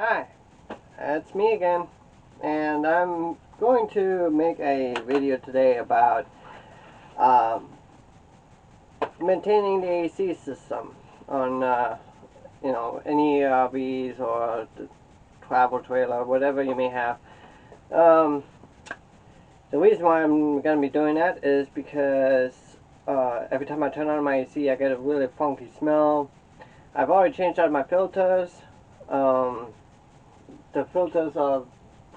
Hi, it's me again, and I'm going to make a video today about um, maintaining the AC system on any RVs or the travel trailer, whatever you may have. Um, the reason why I'm going to be doing that is because every time I turn on my AC, I get a really funky smell. I've already changed out my filters. Um, the filters are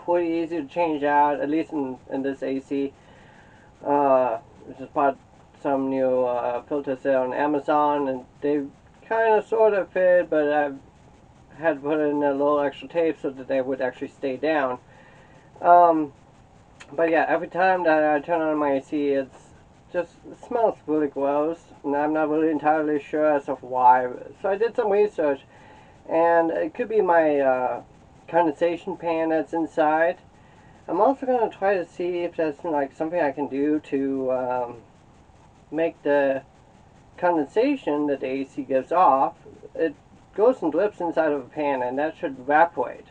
pretty easy to change out, at least in this AC. Just bought some new filters there on Amazon, and they kind of sort of fit, but I've had to put in a little extra tape so that they would actually stay down. Um, but yeah, every time that I turn on my AC, it smells really gross, and I'm not really entirely sure as of why. So I did some research, and it could be my condensation pan that's inside. I'm also going to try to see if there's like something I can do to make the condensation that the AC gives off. It goes and drips inside of a pan, and that should evaporate.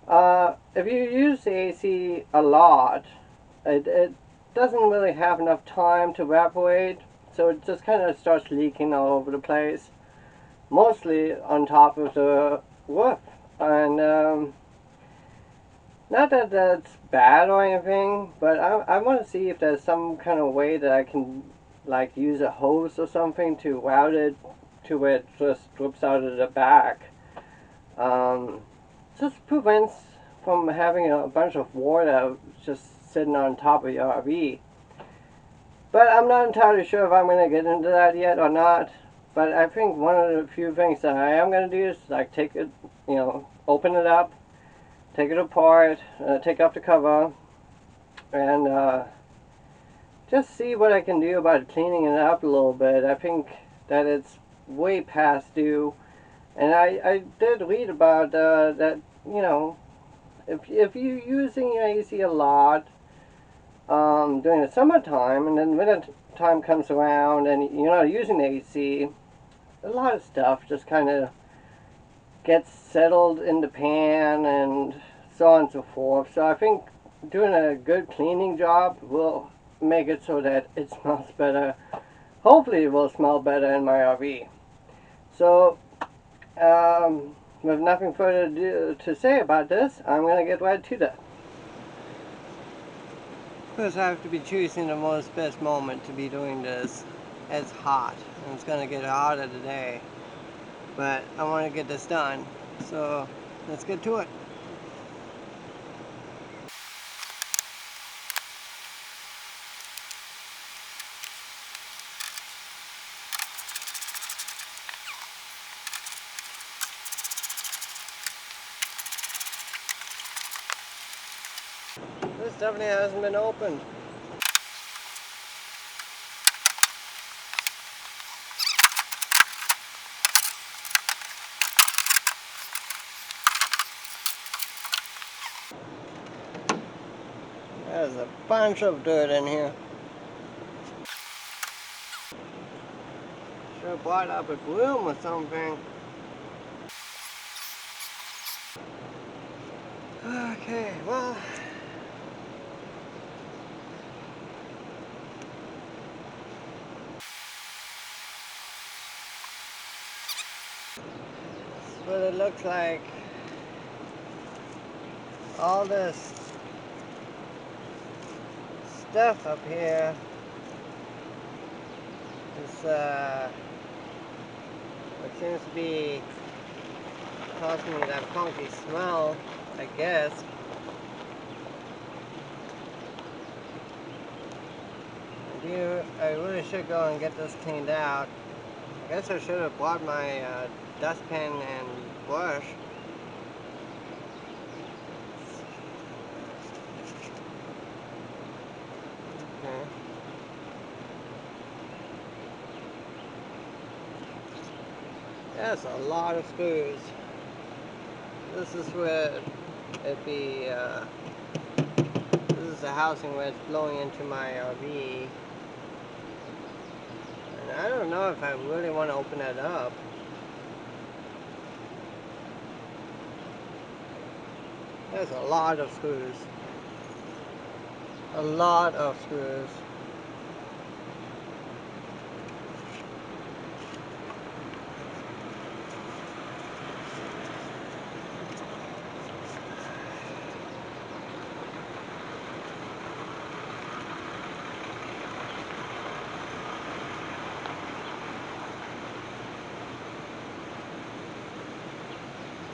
If you use the AC a lot, it doesn't really have enough time to evaporate, so it just kind of starts leaking all over the place, mostly on top of the roof. And not that that's bad or anything, but I want to see if there's some kind of way that I can like use a hose or something to route it to where it just drips out of the back. Um, just prevents from having a bunch of water just sitting on top of your RV. But I'm not entirely sure if I'm going to get into that yet or not. But I think one of the few things that I am going to do is like take it, open it up, take it apart, take off the cover, and just see what I can do about cleaning it up a little bit. I think that it's way past due, and I did read about that, if you're using your AC a lot during the summertime, and then winter time comes around and you're not using the AC, a lot of stuff just kind of gets settled in the pan and so on and so forth. So I think doing a good cleaning job will make it so that it smells better. Hopefully it will smell better in my RV. So with nothing further to say about this, I'm going to get right to that. First I have to be choosing the most best moment to be doing this. It's hot, and it's going to get hotter today. But I want to get this done, so let's get to it. This definitely hasn't been opened. There's a bunch of dirt in here. Should have brought up a broom or something. Okay, well. That's what it looks like. All this stuff up here is what seems to be causing me that funky smell, I guess. I really should go and get this cleaned out. I guess I should have bought my dustpan and brush. Okay. That's a lot of screws. This is where it'd be, this is the housing where it's blowing into my RV. And I don't know if I really want to open that up. There's a lot of screws. A lot of screws.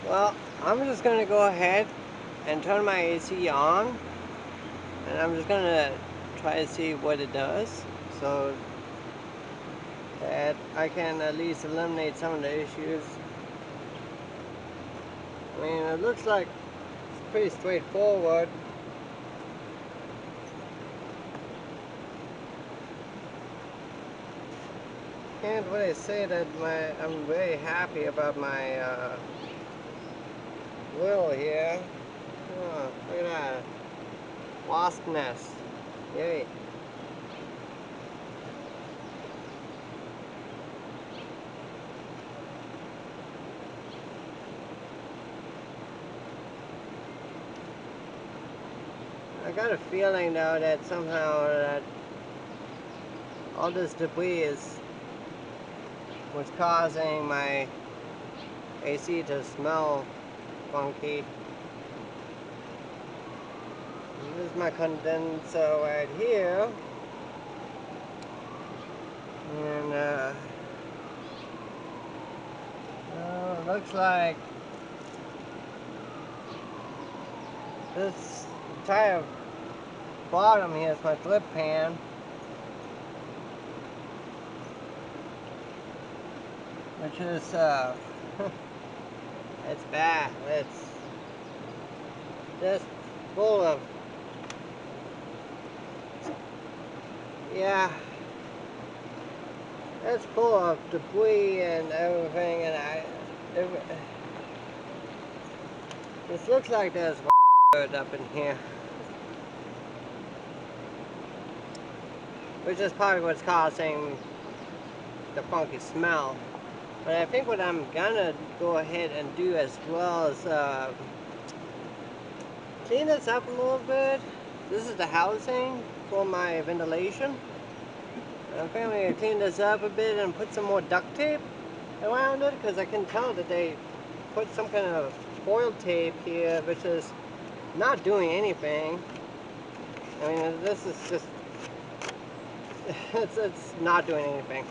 Well, I'm just going to go ahead and turn my AC on, and I'm just going to try to see what it does, so that I can at least eliminate some of the issues. I mean, it looks like it's pretty straightforward. Can't really say that I'm very happy about my wheel here. Oh, look at that. Wasp nest. Yay. I got a feeling though that somehow that all this debris was causing my AC to smell funky. And this is my condenser right here. And looks like this entire bottom here is my drip pan. Which is, it's bad. It's just full of, yeah, it's full of debris and everything, and this looks like there's up in here, which is probably what's causing the funky smell. But I think what I'm gonna go ahead and do as well is clean this up a little bit. This is the housing for my ventilation. I think I'm gonna clean this up a bit and put some more duct tape around it, because I can tell that they put some kind of foil tape here, which is not doing anything. I mean, this is just it's not doing anything.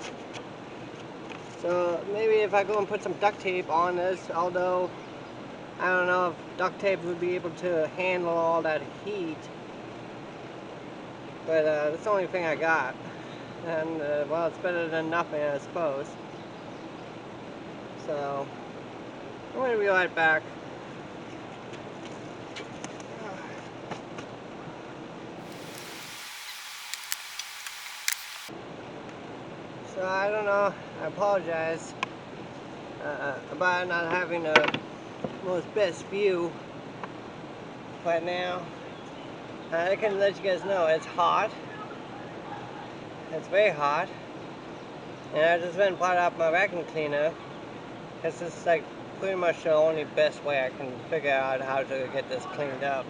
So maybe if I go and put some duct tape on this, although I don't know if duct tape would be able to handle all that heat, but that's the only thing I got, and well, it's better than nothing, I suppose. So I'm going to be right back. So I don't know, I apologize about not having the most best view right now. I can let you guys know it's hot. It's very hot. And I just went and brought out my vacuum cleaner, because this is like pretty much the only best way I can figure out how to get this cleaned up.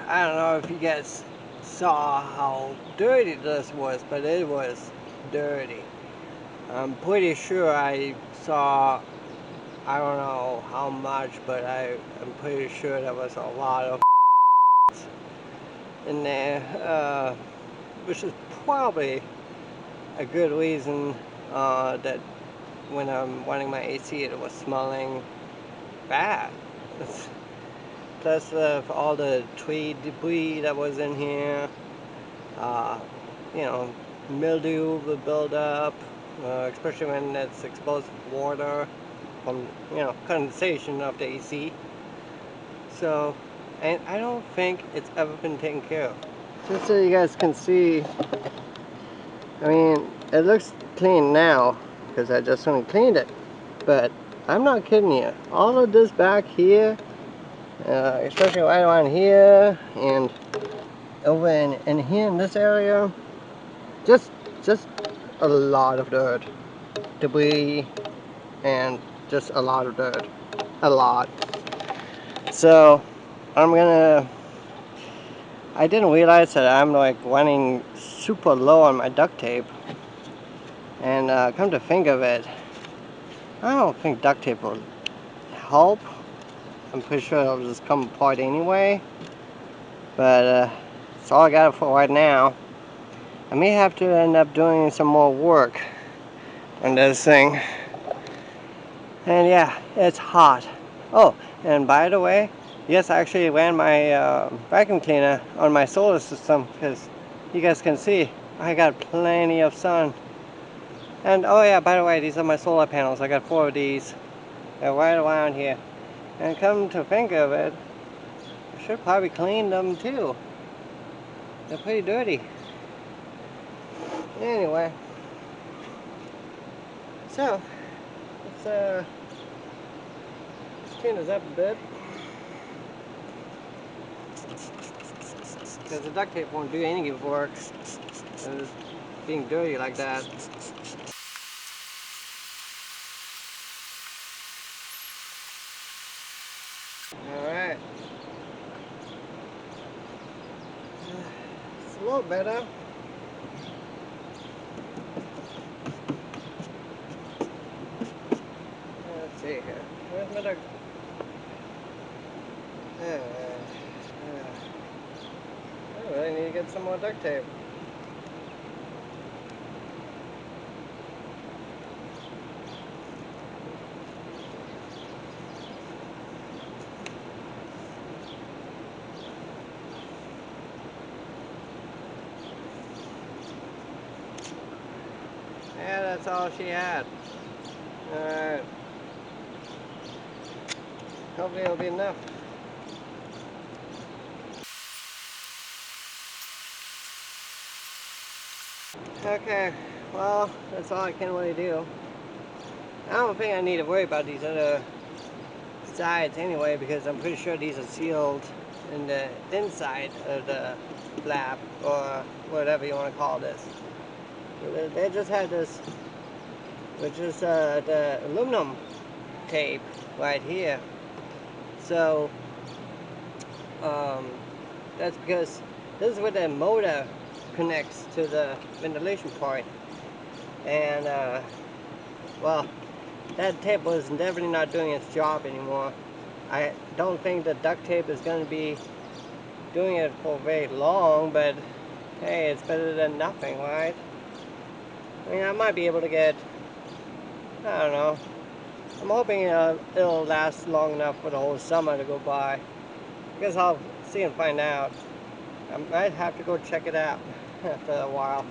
I don't know if you guys saw how dirty this was, but it was dirty. I'm pretty sure I saw, I don't know how much, but I'm pretty sure there was a lot of in there, which is probably a good reason that when I'm running my AC it was smelling bad. plus for all the tree debris that was in here. You know, mildew will build up, especially when it's exposed to water from, you know, condensation of the AC. So, and I don't think it's ever been taken care of. Just so you guys can see, I mean, it looks clean now because I just only cleaned it, but I'm not kidding you. All of this back here, especially right around here and over in here in this area, just a lot of dirt, debris, and just a lot of dirt, a lot. So I didn't realize that I'm like running super low on my duct tape, and come to think of it, I don't think duct tape will help. I'm pretty sure it'll just come apart anyway, but that's all I got for right now. I may have to end up doing some more work on this thing. And yeah, it's hot. Oh, and by the way, yes, I actually ran my vacuum cleaner on my solar system because you guys can see I got plenty of sun. And oh yeah, by the way, these are my solar panels. I got 4 of these. They're right around here. And come to think of it, I should probably clean them too. They're pretty dirty. Anyway, so let's clean this up a bit, because the duct tape won't do any work it's being dirty like that. Alright, it's a little better. Let's see here. Where's my duct? I really need to get some more duct tape. Yeah, that's all she had. Alright. Hopefully it'll be enough. Okay, well, that's all I can really do. I don't think I need to worry about these other sides anyway, because I'm pretty sure these are sealed in the inside of the flap, or whatever you want to call this. They just had this, which is the aluminum tape right here. So that's because this is where the motor connects to the ventilation part, and well, that tape was definitely not doing its job anymore. I don't think the duct tape is going to be doing it for very long, but hey, it's better than nothing, right? I mean, I might be able to get, I don't know, I'm hoping it'll last long enough for the whole summer to go by. I guess I'll see and find out. I might have to go check it out after a while.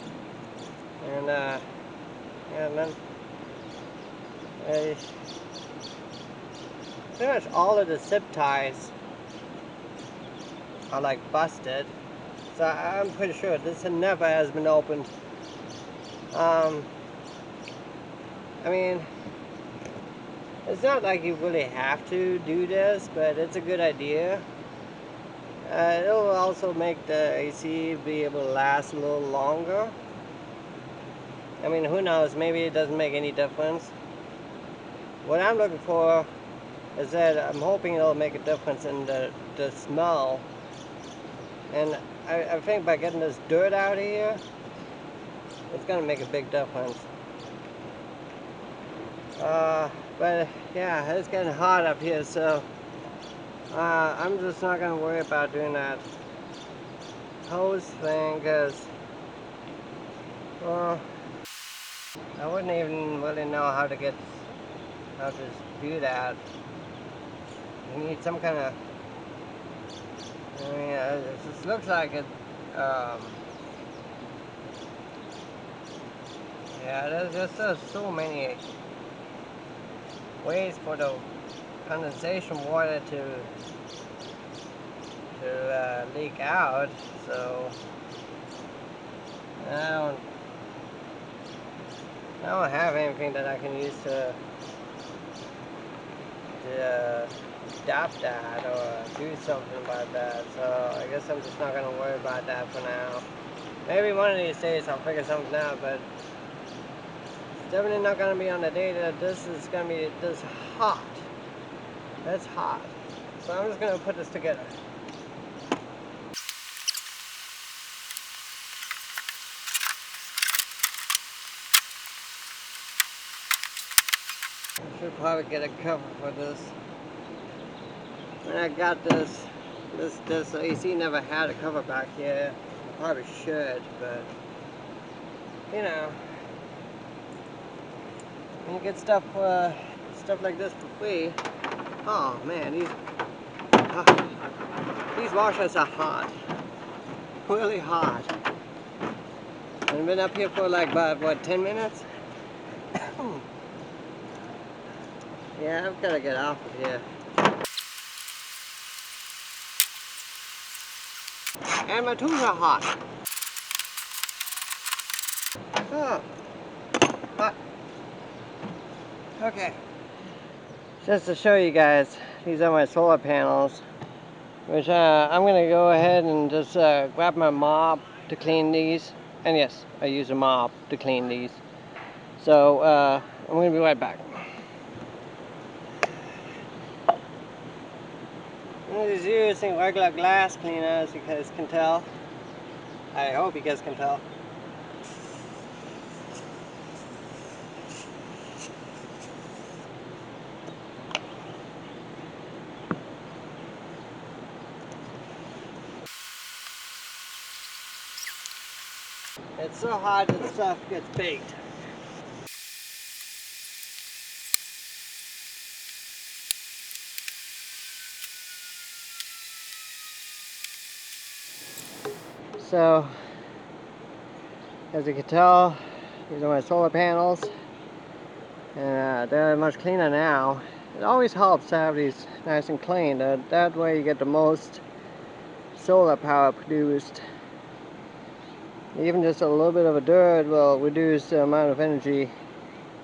And yeah, then pretty much all of the zip ties are like busted. So I'm pretty sure this never has been opened. I mean, it's not like you really have to do this, but it's a good idea. It'll also make the AC be able to last a little longer. I mean, who knows, maybe it doesn't make any difference. What I'm looking for is that I'm hoping it'll make a difference in the smell. And I think by getting this dirt out of here, it's going to make a big difference. But yeah, it's getting hot up here, so I'm just not going to worry about doing that hose thing, because, well, I wouldn't even really know how to do that. You need some kind of I mean, it just looks like it. Um, yeah, there's just so many ways for the condensation water to leak out. So I don't, I don't have anything that I can use to stop that or do something about that. So I guess I'm just not gonna worry about that for now. Maybe one of these days I'll figure something out, but it's definitely not gonna be on the day that this is gonna be this hot. That's hot. So I'm just gonna put this together. I should probably get a cover for this. When I got this AC never had a cover back here. I probably should, but you know, when you get stuff like this for free. Oh man, these washers are hot, really hot. I've been up here for like about what 10 minutes. Yeah, I've got to get off of here. And my tools are hot. Oh, hot. Okay. Just to show you guys, these are my solar panels, which I'm going to go ahead and just grab my mop to clean these. And yes, I use a mop to clean these. So I'm going to be right back. I'm just using regular glass cleaner, as you guys can tell. I hope you guys can tell. It's so hot that stuff gets baked. So, as you can tell, these are my solar panels, and they're much cleaner now. It always helps to have these nice and clean. That way you get the most solar power produced. Even just a little bit of a dirt will reduce the amount of energy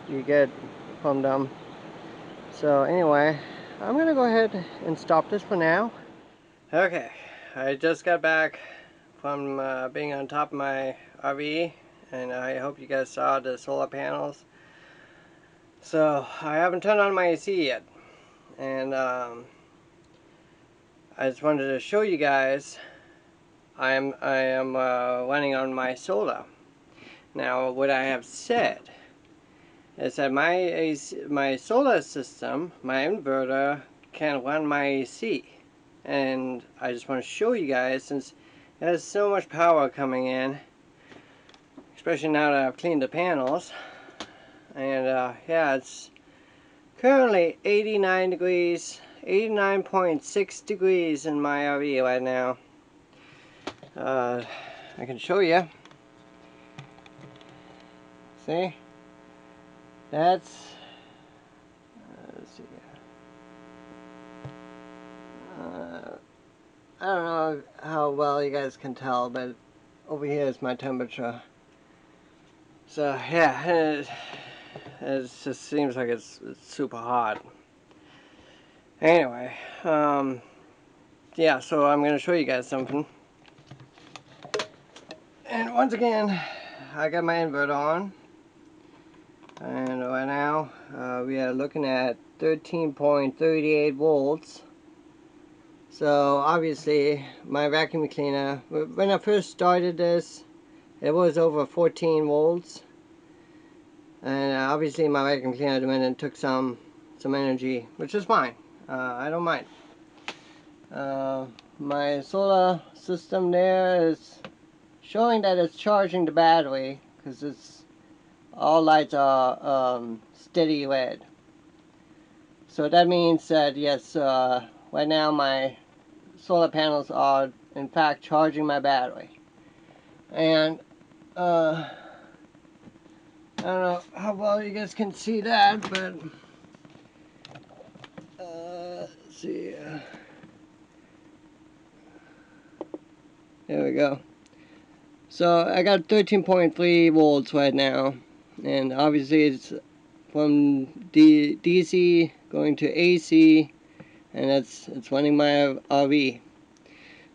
you get from them. So anyway, I'm gonna go ahead and stop this for now. Okay, I just got back from being on top of my RV, and I hope you guys saw the solar panels. So I haven't turned on my AC yet, and I just wanted to show you guys I am running on my solar. Now what I have said is that my solar system, my inverter, can run my AC, and I just want to show you guys, since it has so much power coming in, especially now that I've cleaned the panels. And yeah, it's currently 89 degrees, 89.6 degrees in my RV right now. I can show you. See? That's, let's see. I don't know how well you guys can tell, but over here is my temperature. So yeah, it just seems like it's super hot. Anyway, yeah, so I'm going to show you guys something. And once again, I got my inverter on. And right now, we are looking at 13.38 volts. So obviously, my vacuum cleaner, when I first started this, it was over 14 volts. And obviously my vacuum cleaner went and took some energy, which is fine. I don't mind. My solar system there is showing that it's charging the battery, because it's all lights are steady red. So that means that yes, right now my solar panels are in fact charging my battery. And I don't know how well you guys can see that, but let's see. There we go. So I got 13.3 volts right now, and obviously it's from DC going to AC, and it's running my RV.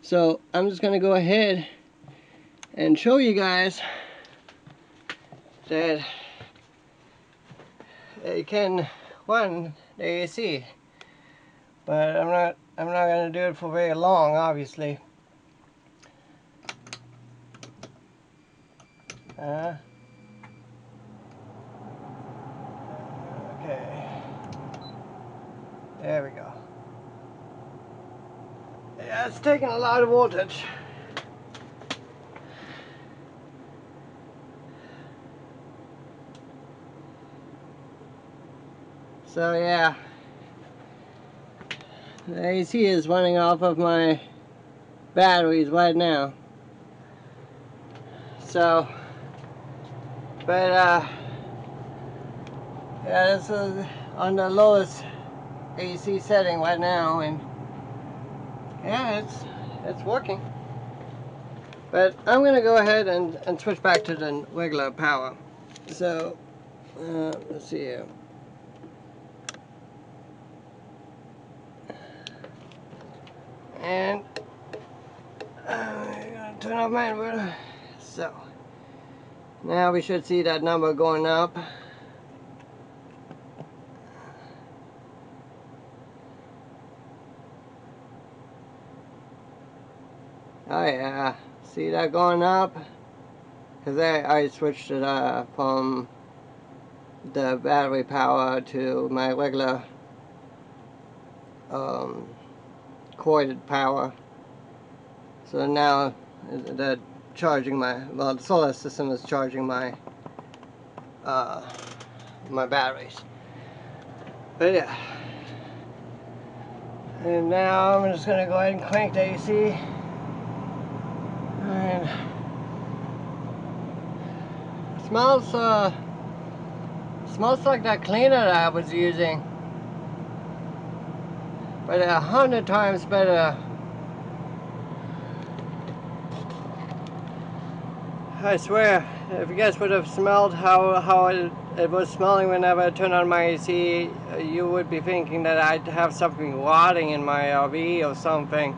So I'm just gonna go ahead and show you guys that you can run the AC, but I'm not gonna do it for very long, obviously. Okay, there we go. Yeah, it's taking a lot of voltage. So yeah, the AC is running off of my batteries right now. So, but yeah, this is on the lowest AC setting right now, and yeah, it's working. But I'm gonna go ahead and switch back to the regular power. So let's see here. And I'm gonna turn off my inverter. So now we should see that number going up. Oh yeah, see that going up? Because I switched it from the battery power to my regular corded power. So now the the solar system is charging my my batteries. But yeah. And now I'm just gonna go ahead and crank the AC. And it smells like that cleaner that I was using, but 100 times better. I swear, if you guys would have smelled how it was smelling whenever I turned on my AC, you would be thinking that I'd have something rotting in my RV or something.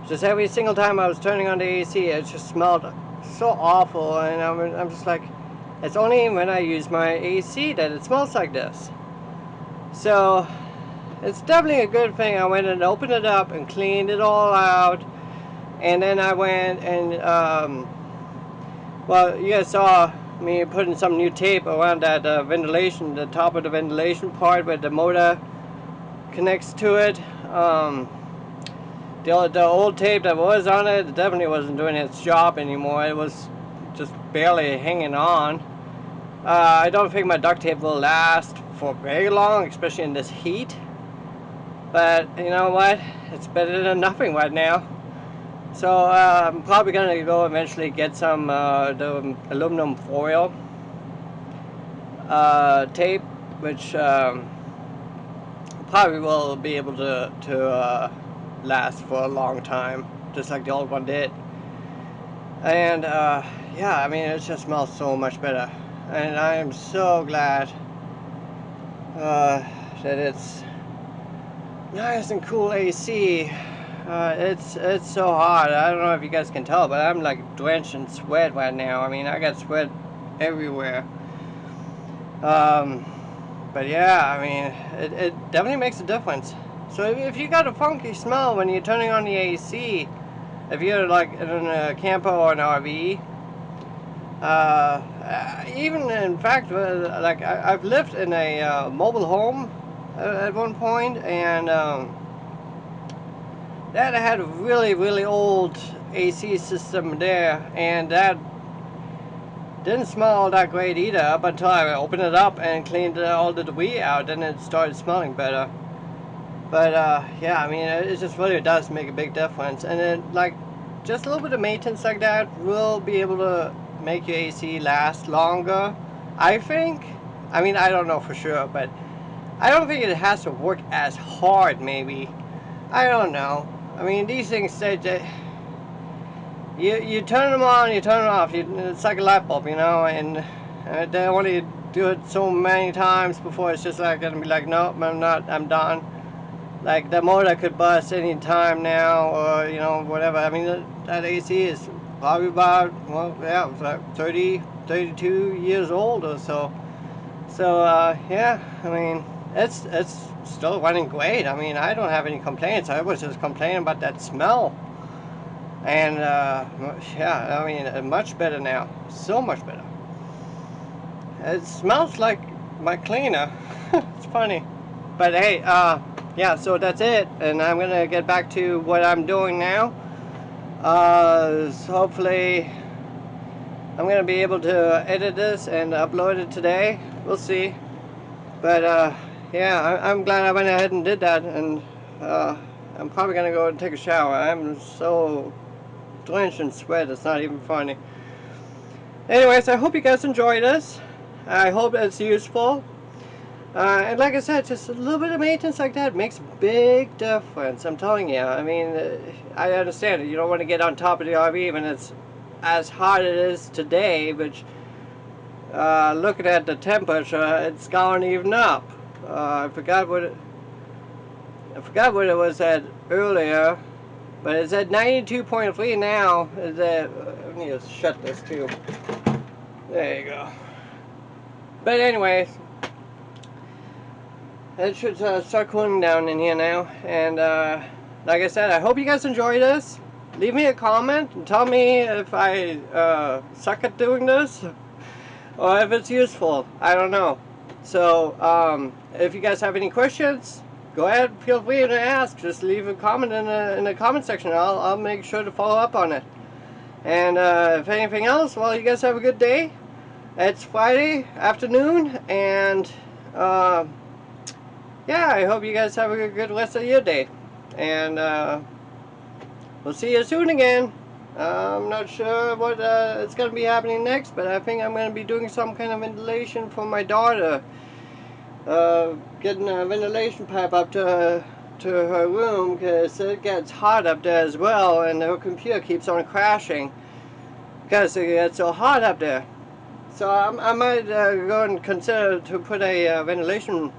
Just every single time I was turning on the AC, it just smelled so awful, and I'm just like, it's only when I use my AC that it smells like this. So it's definitely a good thing I went and opened it up and cleaned it all out, and then I went and well, you guys saw me putting some new tape around that ventilation, the top of the ventilation part where the motor connects to it. The old tape that was on it definitely wasn't doing its job anymore. It was just barely hanging on. I don't think my duct tape will last for very long, especially in this heat. But you know what? It's better than nothing right now. So I'm probably gonna go eventually get some the aluminum foil tape, which probably will be able to last for a long time, just like the old one did. And yeah, I mean, it just smells so much better, and I am so glad that it's nice and cool AC. It's so hot. I don't know if you guys can tell, but I'm like drenched in sweat right now. I mean, I got sweat everywhere. But yeah, I mean, it definitely makes a difference. So if you got a funky smell when you're turning on the AC, if you're like in a camper or an RV, even in fact, like I've lived in a mobile home at one point, and that had a really old AC system there, and that didn't smell all that great either up until I opened it up and cleaned all the debris out, and it started smelling better. But yeah, I mean, it just really does make a big difference. And then, like, just a little bit of maintenance like that will be able to make your AC last longer, I think. I mean, I don't know for sure, but I don't think it has to work as hard, maybe. I don't know. I mean, these things say that you turn them on, you turn them off. It's like a light bulb, you know, and they only do it so many times before it's just like gonna be like, nope, I'm not, I'm done. Like the motor could bust any time now, or you know, whatever. I mean, that AC is probably about, well, yeah, it's like 30, 32 years old or so. So yeah, I mean, it's still running great. I mean, I don't have any complaints. I was just complaining about that smell. And yeah, I mean, much better now. So much better. It smells like my cleaner. It's funny. But hey, yeah, so that's it. And I'm going to get back to what I'm doing now. So hopefully I'm going to be able to edit this and upload it today. We'll see. But yeah, I'm glad I went ahead and did that. And I'm probably going to go and take a shower. I'm so drenched in sweat, it's not even funny. Anyways, I hope you guys enjoyed this. I hope it's useful. And like I said, just a little bit of maintenance like that makes a big difference. I'm telling you. I mean, I understand it. You don't want to get on top of the RV when it's as hot as it is today, which looking at the temperature, it's gone even up. I forgot what it was at earlier, but it's at 92.3 now. Is that? Let me just shut this too. There you go. But anyways, it should start cooling down in here now. And like I said, I hope you guys enjoy this. Leave me a comment and tell me if I suck at doing this or if it's useful. I don't know. So if you guys have any questions, go ahead, feel free to ask. Just leave a comment in the comment section. I'll make sure to follow up on it. And if anything else, well, you guys have a good day. It's Friday afternoon, and yeah, I hope you guys have a good rest of your day. And we'll see you soon again. I'm not sure what is going to be happening next, but I think I'm going to be doing some kind of ventilation for my daughter. Getting a ventilation pipe up to her room, because it gets hot up there as well, and her computer keeps on crashing because it gets so hot up there. So I might go and consider to put a ventilation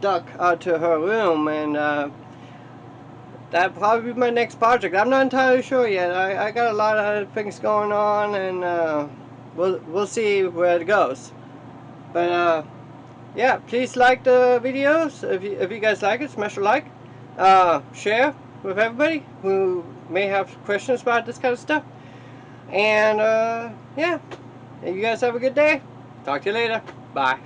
duct out to her room, and that'll probably be my next project. I'm not entirely sure yet. I got a lot of things going on, and we'll see where it goes. But yeah, please like the videos. If you guys like it, smash a like. Share with everybody who may have questions about this kind of stuff. And yeah. You guys have a good day. Talk to you later. Bye.